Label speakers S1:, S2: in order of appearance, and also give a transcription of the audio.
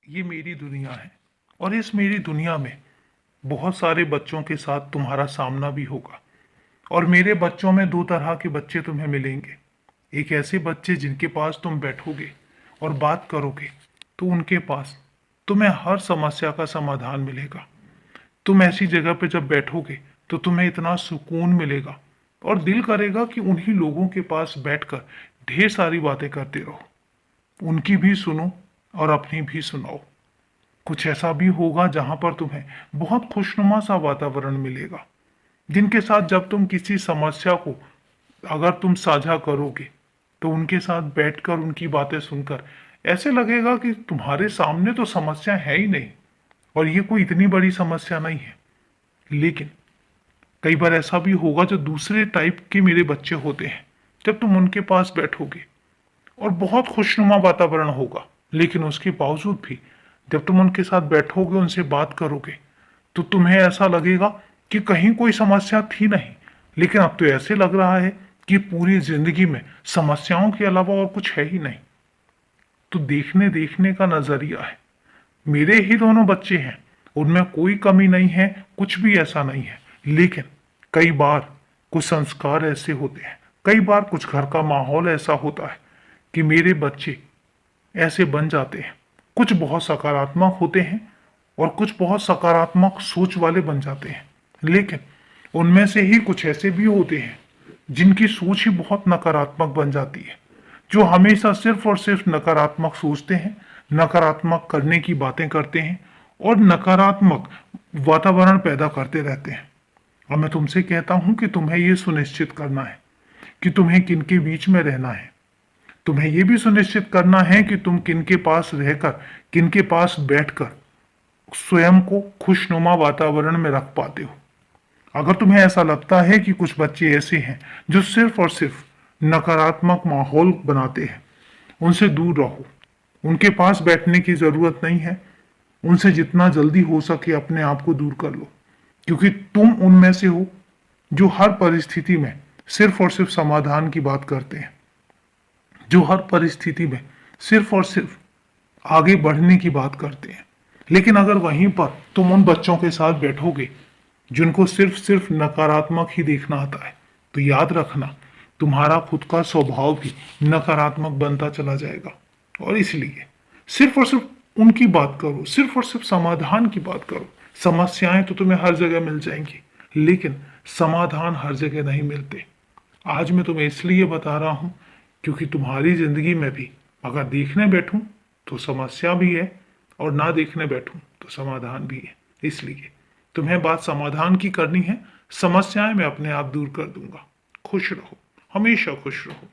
S1: ये मेरी दुनिया है और इस मेरी दुनिया में बहुत सारे बच्चों के साथ तुम्हारा सामना भी होगा। और मेरे बच्चों में दो तरह के बच्चे तुम्हें मिलेंगे। एक ऐसे बच्चे जिनके पास तुम बैठोगे और बात करोगे तो उनके पास तुम्हें हर समस्या का समाधान मिलेगा। तुम ऐसी जगह पे जब बैठोगे तो तुम्हें इतना सुकून मिलेगा और दिल करेगा कि उन्हीं लोगों के पास बैठकर ढेर सारी बातें करते रहो। उनकी भी सुनो और अपनी भी सुनाओ। कुछ ऐसा भी होगा जहां पर तुम्हें बहुत खुशनुमा सा वातावरण मिलेगा, जिनके साथ जब तुम किसी समस्या को अगर तुम साझा करोगे तो उनके साथ बैठकर उनकी बातें सुनकर ऐसे लगेगा कि तुम्हारे सामने तो समस्या है ही नहीं और ये कोई इतनी बड़ी समस्या नहीं है। लेकिन कई बार ऐसा भी होगा जो दूसरे टाइप के मेरे बच्चे होते हैं, जब तुम उनके पास बैठोगे और बहुत खुशनुमा वातावरण होगा, लेकिन उसके बावजूद भी जब तुम उनके साथ बैठोगे उनसे बात करोगे तो तुम्हें ऐसा लगेगा कि कहीं कोई समस्या थी नहीं, लेकिन अब तो ऐसे लग रहा है कि पूरी जिंदगी में समस्याओं के अलावा और कुछ है ही नहीं। तो देखने देखने का नजरिया है। मेरे ही दोनों बच्चे हैं, उनमें कोई कमी नहीं है, कुछ भी ऐसा नहीं है। लेकिन कई बार कुछ संस्कार ऐसे होते हैं, कई बार कुछ घर का माहौल ऐसा होता है कि मेरे बच्चे ऐसे बन जाते हैं। कुछ बहुत सकारात्मक होते हैं और कुछ बहुत सकारात्मक सोच वाले बन जाते हैं, लेकिन उनमें से ही कुछ ऐसे भी होते हैं जिनकी सोच ही बहुत नकारात्मक बन जाती है, जो हमेशा सिर्फ और सिर्फ नकारात्मक सोचते हैं, नकारात्मक करने की बातें करते हैं और नकारात्मक वातावरण पैदा करते रहते हैं। और मैं तुमसे कहता हूं कि तुम्हें यह सुनिश्चित करना है कि तुम्हें किनके बीच में रहना है। तुम्हें यह भी सुनिश्चित करना है कि तुम किनके पास रहकर, किनके पास बैठकर स्वयं को खुशनुमा वातावरण में रख पाते हो। अगर तुम्हें ऐसा लगता है कि कुछ बच्चे ऐसे हैं जो सिर्फ और सिर्फ नकारात्मक माहौल बनाते हैं, उनसे दूर रहो। उनके पास बैठने की जरूरत नहीं है। उनसे जितना जल्दी हो सके अपने आप को दूर कर लो, क्योंकि तुम उनमें से हो जो हर परिस्थिति में सिर्फ और सिर्फ समाधान की बात करते हैं, जो हर परिस्थिति में सिर्फ और सिर्फ आगे बढ़ने की बात करते हैं। लेकिन अगर वहीं पर तुम उन बच्चों के साथ बैठोगे जिनको सिर्फ सिर्फ नकारात्मक ही देखना आता है, तो याद रखना तुम्हारा खुद का स्वभाव भी नकारात्मक बनता चला जाएगा। और इसलिए सिर्फ और सिर्फ उनकी बात करो, सिर्फ और सिर्फ समाधान की बात करो। समस्याएं तो तुम्हें हर जगह मिल जाएंगी, लेकिन समाधान हर जगह नहीं मिलते। आज मैं तुम्हें इसलिए बता रहा हूं क्योंकि तुम्हारी जिंदगी में भी अगर देखने बैठूं तो समस्या भी है और ना देखने बैठूं तो समाधान भी है। इसलिए तुम्हें बात समाधान की करनी है, समस्याएं मैं अपने आप दूर कर दूंगा। खुश रहो, हमेशा खुश रहो।